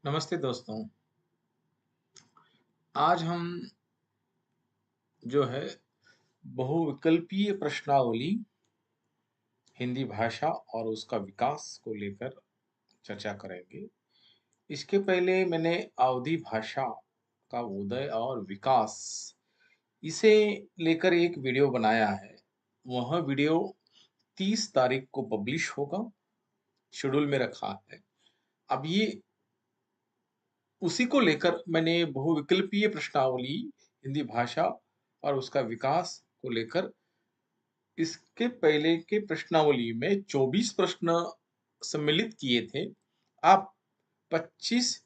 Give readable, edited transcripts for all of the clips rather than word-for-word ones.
नमस्ते दोस्तों। आज हम जो है बहुविकल्पीय प्रश्नावली हिंदी भाषा और उसका विकास को लेकर चर्चा करेंगे। इसके पहले मैंने अवधी भाषा का उदय और विकास इसे लेकर एक वीडियो बनाया है। वह वीडियो 30 तारीख को पब्लिश होगा, शेड्यूल में रखा है। अब ये उसी को लेकर मैंने बहुविकल्पीय प्रश्नावली हिंदी भाषा और उसका विकास को लेकर इसके पहले के प्रश्नावली में 24 प्रश्न सम्मिलित किए थे। आप 25,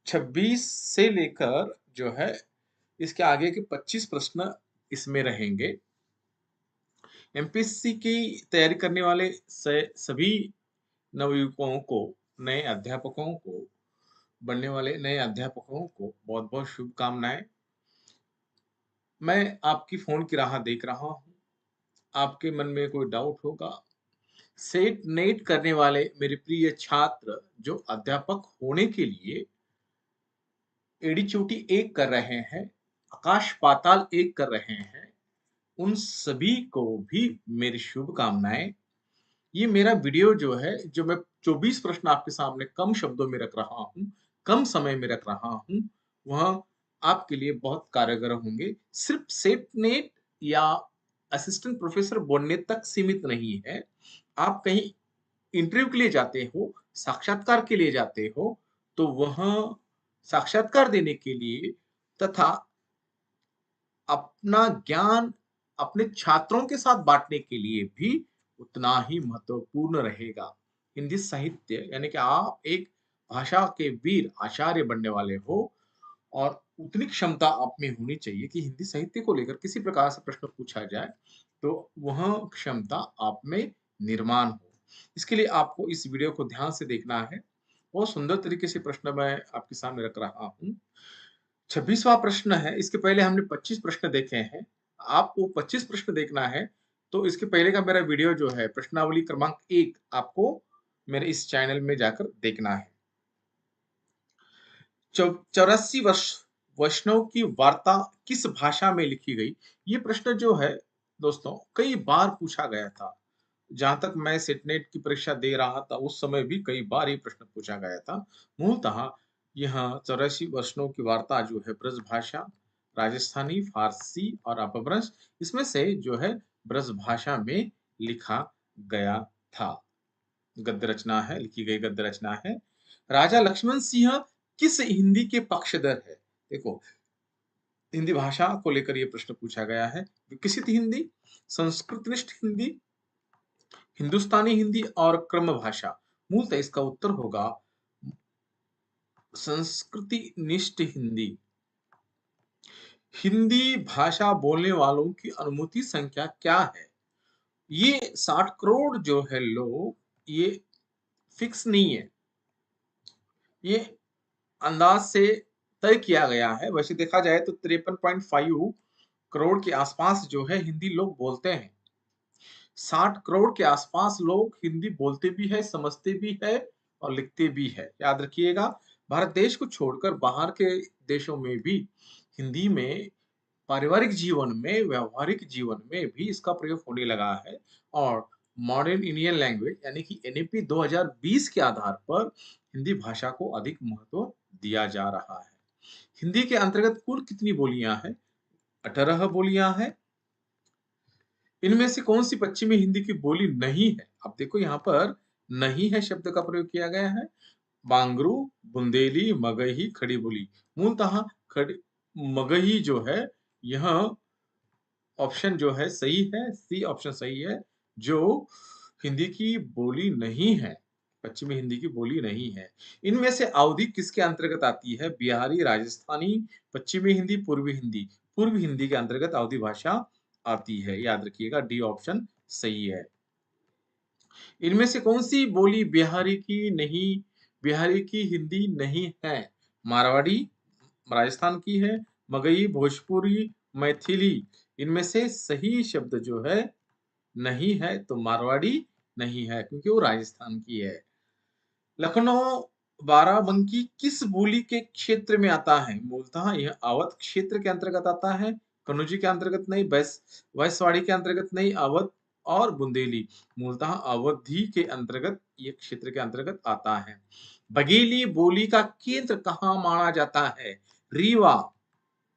26 से लेकर जो है इसके आगे के 25 प्रश्न इसमें रहेंगे। एमपीएससी की तैयारी करने वाले सभी नवयुवकों को, नए अध्यापकों को, बनने वाले नए अध्यापकों को बहुत-बहुत शुभकामनाएं। मैं आपकी फोन की राह देख रहा हूँ। आपके मन में कोई डाउट होगा, सेट नेट करने वाले मेरे प्रिय छात्र जो अध्यापक होने के लिए एड़ी चोटी एक कर रहे हैं, आकाश पाताल एक कर रहे हैं, उन सभी को भी मेरी शुभकामनाएं। ये मेरा वीडियो जो है, जो मैं 24 प्रश्न आपके सामने कम शब्दों में रख रहा हूँ, कम समय में रख रहा हूँ, वह आपके लिए बहुत कारगर होंगे। सिर्फ सेट नेट या असिस्टेंट प्रोफेसर बनने तक सीमित नहीं है। आप कहीं इंटरव्यू के लिए जाते हो, साक्षात्कार के लिए जाते हो, तो वह साक्षात्कार देने के लिए तथा अपना ज्ञान अपने छात्रों के साथ बांटने के लिए भी उतना ही महत्वपूर्ण रहेगा। हिंदी साहित्य यानी कि आप एक भाषा के वीर आचार्य बनने वाले हो और उतनी क्षमता आप में होनी चाहिए कि हिंदी साहित्य को लेकर किसी प्रकार से प्रश्न पूछा जाए, तो वह क्षमता आप में निर्माण हो। इसके लिए आपको इस वीडियो को ध्यान से देखना है। बहुत सुंदर तरीके से प्रश्न मैं आपके सामने रख रहा हूँ। 26वां प्रश्न है, इसके पहले हमने 25 प्रश्न देखे हैं। आपको 25 प्रश्न देखना है, तो इसके पहले का मेरा वीडियो जो है प्रश्नावली क्रमांक 1 आपको मेरे इस चैनल में जाकर देखना है। 84 वर्ष वैष्णव की वार्ता किस भाषा में लिखी गई? ये प्रश्न जो है दोस्तों कई बार पूछा गया था। जहाँ तक मैं सेटनेट की परीक्षा दे रहा था, उस समय भी कई बार ये प्रश्न पूछा गया था। मूलतः यह 84 वैष्णव की वार्ता जो है ब्रज भाषा, राजस्थानी, फारसी और अपभ्रंश, इसमें से जो है ब्रज भाषा में लिखा गया था। गद्य रचना है, लिखी गई गद्य रचना है। राजा लक्ष्मण सिंह किस हिंदी के पक्षधर है? देखो, हिंदी भाषा को लेकर ये प्रश्न पूछा गया है। विकसित हिंदी, संस्कृतनिष्ठ हिंदी, हिंदुस्तानी हिंदी और क्रम भाषा। मूलतः इसका उत्तर होगा संस्कृति निष्ठ हिंदी। हिंदी भाषा बोलने वालों की अनुमति संख्या क्या है? ये 60 करोड़ जो है लोग, ये फिक्स नहीं है। ये अंदाज से तय किया गया है। वैसे देखा जाए तो 53.5 करोड़ के आसपास जो है हिंदी लोग बोलते हैं। 60 करोड़ के आसपास लोग हिंदी बोलते भी है, समझते भी है और लिखते भी है। याद रखिएगा, भारत देश को छोड़कर बाहर के देशों में भी हिंदी में पारिवारिक जीवन में, व्यावहारिक जीवन में भी इसका प्रयोग होने लगा है और मॉडर्न इंडियन लैंग्वेज यानी कि एनईपी 2020 के आधार पर हिंदी भाषा को अधिक महत्व दिया जा रहा है। हिंदी के अंतर्गत कुल कितनी बोलियां हैं? 18 बोलियां हैं। इनमें से कौन सी पश्चिमी हिंदी की बोली नहीं है? अब देखो यहाँ पर नहीं है शब्द का प्रयोग किया गया है। बांगरू, बुंदेली, मगही, खड़ी बोली। मूलतः खड़ी मगही जो है, यह ऑप्शन जो है सही है, सी ऑप्शन सही है, जो हिंदी की बोली नहीं है, पश्चिमी हिंदी की बोली नहीं है। इनमें से अवधी किसके अंतर्गत आती है? बिहारी, राजस्थानी, पश्चिमी हिंदी, पूर्वी हिंदी। पूर्वी हिंदी के अंतर्गत अवधी भाषा आती है। याद रखिएगा, डी ऑप्शन सही है। इनमें से कौन सी बोली बिहारी की हिंदी नहीं है? मारवाड़ी राजस्थान की है, मगही भोजपुरी, मैथिली। इनमें से सही शब्द जो है नहीं है, तो मारवाड़ी नहीं है क्योंकि वो राजस्थान की है। लखनऊ बाराबंकी किस बोली के क्षेत्र में आता है? मूलतः यह अवध क्षेत्र के अंतर्गत आता है, कन्नौजी के अंतर्गत नहीं, वैशवाड़ी के अंतर्गत नहीं, अवध और बुंदेली। मूलतः अवधी के अंतर्गत ये क्षेत्र के अंतर्गत आता है। बघेली बोली का केंद्र कहाँ माना जाता है? रीवा।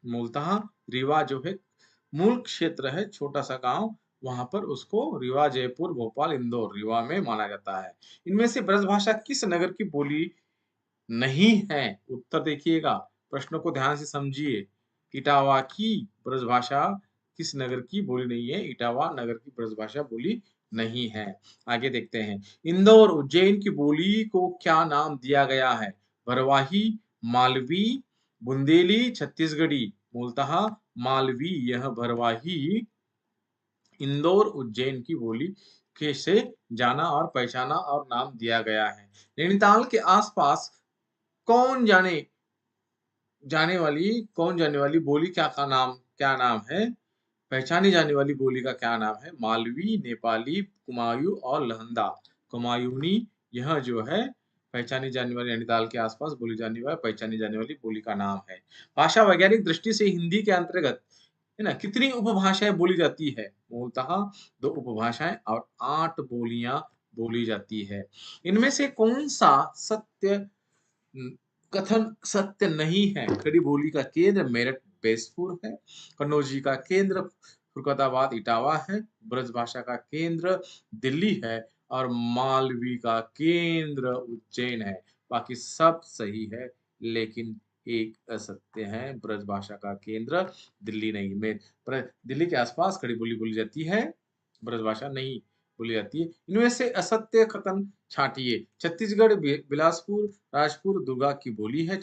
मूलतः रीवा जो है मूल क्षेत्र है, छोटा सा गांव, वहां पर उसको रीवा, जयपुर, भोपाल, इंदौर, रीवा में माना जाता है। इनमें से ब्रजभाषा किस नगर की बोली नहीं है? उत्तर देखिएगा, प्रश्न को ध्यान से समझिए। इटावा की ब्रजभाषा किस नगर की बोली नहीं है? इटावा नगर की ब्रजभाषा बोली नहीं है। आगे देखते हैं, इंदौर उज्जैन की बोली को क्या नाम दिया गया है? बरवाही, मालवी, बुंदेली, छत्तीसगढ़ी। मूलतः मालवी, यह बरवाही इंदौर उज्जैन की बोली के से जाना और पहचाना और नाम दिया गया है। नैनीताल के आसपास कौन जाने कौन जाने वाली बोली क्या नाम है? पहचानी जाने वाली बोली का क्या नाम है? मालवी, नेपाली, कुमायूं और लहंदा। कुमायूनी, यह जो है पहचानी जाने वाली नैनीताल के आसपास बोली जाने वाली पहचानी जाने वाली बोली का नाम है। भाषा वैज्ञानिक दृष्टि से हिंदी के अंतर्गत है ना कितनी उपभाषाएं बोली जाती है? मूलतः 2 उपभाषाएं और 8 बोलियां बोली जाती है। इनमें से कौन सा कथन सत्य नहीं है? खड़ी बोली का केंद्र मेरठ बेसपुर है, कन्नौजी का केंद्र फुर्कदाबाद इटावा है, ब्रजभाषा का केंद्र दिल्ली है और मालवी का केंद्र उज्जैन है। बाकी सब सही है, लेकिन एक असत्य है, ब्रजभाषा का केंद्र दिल्ली नहीं में दिल्ली के आसपास खड़ी बोली बोली जाती है, ब्रजभाषा नहीं बोली जाती है। इनमें से असत्य कथन छांटिए। छत्तीसगढ़ बिलासपुर राजपुर दुर्गा की बोली है।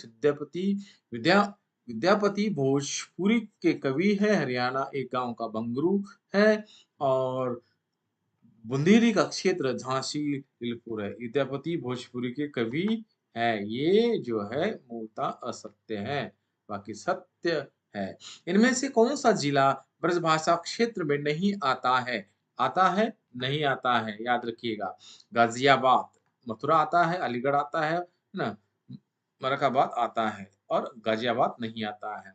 विद्यापति भोजपुरी के कवि है। हरियाणा एक गांव का बंगरू है और बुंदेली का क्षेत्र झांसी बिलपुर है। विद्यापति भोजपुरी के कवि है। ये जो है मूलतः असत्य है, बाकी सत्य है। इनमें से कौन सा जिला ब्रजभाषा क्षेत्र में नहीं आता है? आता है, नहीं आता है, याद रखिएगा। गाजियाबाद, मथुरा आता है, अलीगढ़ आता है ना, मरकाबाद आता है और गाजियाबाद नहीं आता है।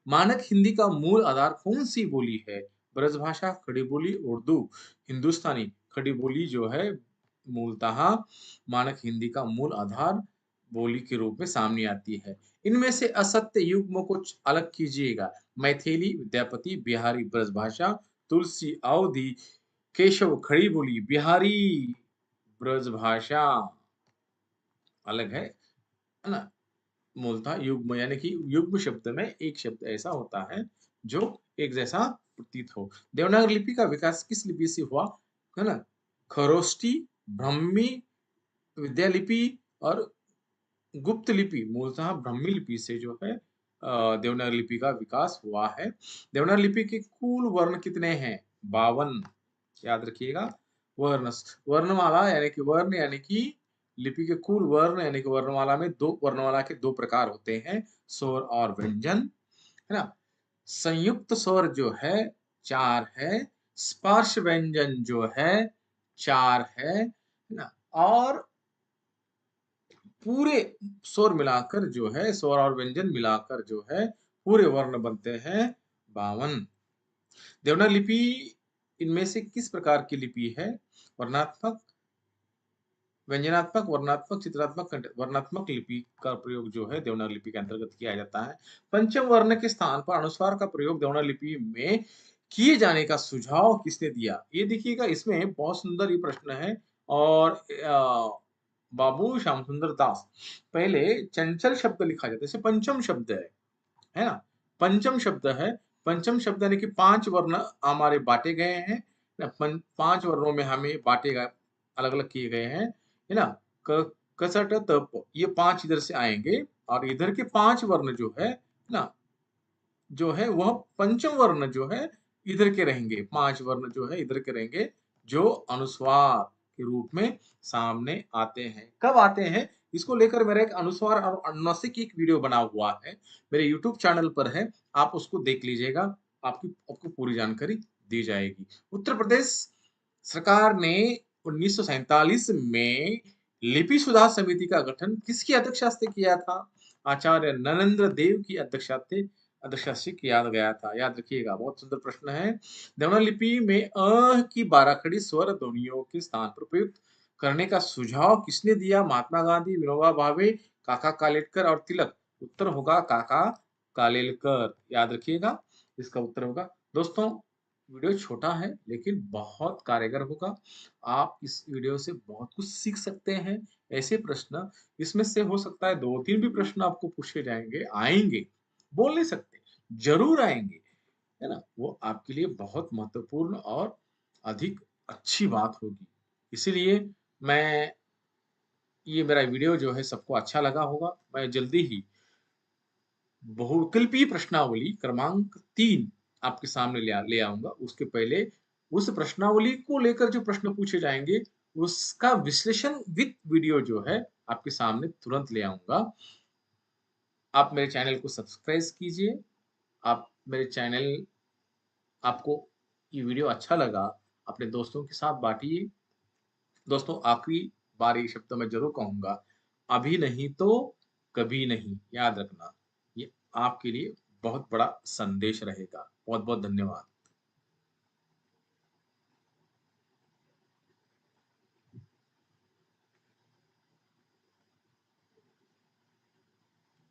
मानक हिंदी का मूल आधार कौन सी बोली है? ब्रजभाषा, खड़ी बोली, उर्दू, हिंदुस्तानी। खड़ी बोली जो है मूलतः मानक हिंदी का मूल आधार बोली के रूप में सामने आती है। इनमें से असत्य युग्म को अलग कीजिएगा। मैथिली, विद्यापति, बिहारी ब्रजभाषा, तुलसी अवधि, केशव खड़ी बोली, बिहारी ब्रजभाषा अलग है ना। मूलतः युग्म यानी कि युग्म शब्द में एक शब्द ऐसा होता है जो एक जैसा प्रतीत हो। देवनागरी लिपि का विकास किस लिपि से हुआ? है ना, खरोष्टी, ब्राह्मी, विद्यालिपि और गुप्त लिपि। मूलतः ब्राह्मी लिपि से जो है देवनागरी लिपि का विकास हुआ है। देवनागरी लिपि के कुल वर्ण कितने हैं? 52। याद रखिएगा। वर्ण वर्णमाला यानी कि लिपि के कुल वर्ण यानी कि वर्णमाला में दो वर्णमाला के 2 प्रकार होते हैं, स्वर और व्यंजन, है ना। संयुक्त स्वर जो है 4 है, स्पर्श व्यंजन जो है 4 है ना, और पूरे स्वर मिलाकर जो है, स्वर और व्यंजन मिलाकर जो है पूरे वर्ण बनते हैं 52। देवनागरी लिपि इनमें से किस प्रकार की लिपि है? वर्णात्मक, व्यंजनात्मक, वर्णात्मक, चित्रात्मक, वर्णात्मक लिपि का प्रयोग जो है देवनागरी लिपि के अंतर्गत किया जाता है। पंचम वर्ण के स्थान पर अनुस्वार का प्रयोग देवनागरी लिपि में किए जाने का सुझाव किसने दिया? ये देखिएगा, इसमें बहुत सुंदर ये प्रश्न है और बाबू श्याम सुंदर दास। पहले चंचल शब्द लिखा जाता है, जैसे पंचम शब्द है ना, पंचम शब्द है। पंचम शब्द यानी कि 5 वर्ण हमारे बांटे गए हैं ना, 5 वर्णों में हमें बांटे गए, अलग अलग किए गए हैं, है ना। क कसट तप, ये 5 इधर से आएंगे और इधर के 5 वर्ण जो है ना, जो है वह पंचम वर्ण जो है इधर के रहेंगे। 5 वर्ण जो है इधर के रहेंगे, जो अनुस्वार के रूप में सामने आते हैं। कब आते हैं? इसको लेकर मेरा एक अनुस्वार और अनुनासिक एक वीडियो बना हुआ है, मेरे यूट्यूब चैनल पर है, आप उसको देख लीजिएगा, आपको पूरी जानकारी दी जाएगी। उत्तर प्रदेश सरकार ने 1947 में लिपि सुधार समिति का गठन किसकी अध्यक्षता से किया था? आचार्य नरेंद्र देव की अध्यक्षता से किया गया था। याद रखिएगा, बहुत सुंदर प्रश्न है। देवनागरी लिपि में की 12 खड़ी स्वर ध्वनियों के स्थान पर प्रयुक्त करने का सुझाव किसने दिया? महात्मा गांधी, विनोबा भावे, काका कालेलकर और तिलक। उत्तर होगा काका कालेलकर। याद रखिएगा, इसका उत्तर होगा। दोस्तों, वीडियो छोटा है लेकिन बहुत कारगर होगा। आप इस वीडियो से बहुत कुछ सीख सकते हैं। ऐसे प्रश्न इसमें से हो सकता है 2-3 भी प्रश्न आपको पूछे जाएँगे, आएँगे, बोल नहीं सकते, ज़रूर आएँगे, है ना? वो आपके लिए बहुत महत्वपूर्ण और अधिक अच्छी बात होगी। इसीलिए मैं ये मेरा वीडियो जो है सबको अच्छा लगा होगा। मैं जल्दी ही बहुविकल्पीय प्रश्नावली क्रमांक 3 आपके सामने ले आऊँगा। उसके पहले उस प्रश्नावली को लेकर जो प्रश्न पूछे जाएँगे, उसका विश्लेषण विथ वीडियो जो है आपके सामने तुरंत ले आऊँगा। आप मेरे चैनल को सब्सक्राइब कीजिए। आप मेरे चैनल आपको ये वीडियो अच्छा लगा, अपने दोस्तों के साथ बाँटिए। दोस्तों, आखिरी बार ये शब्द मैं ज़रूर कहूँगा, अभी नहीं तो कभी नहीं, याद रखना। ये आपके लिए बहुत बड़ा संदेश रहेगा। बहुत-बहुत धन्यवाद।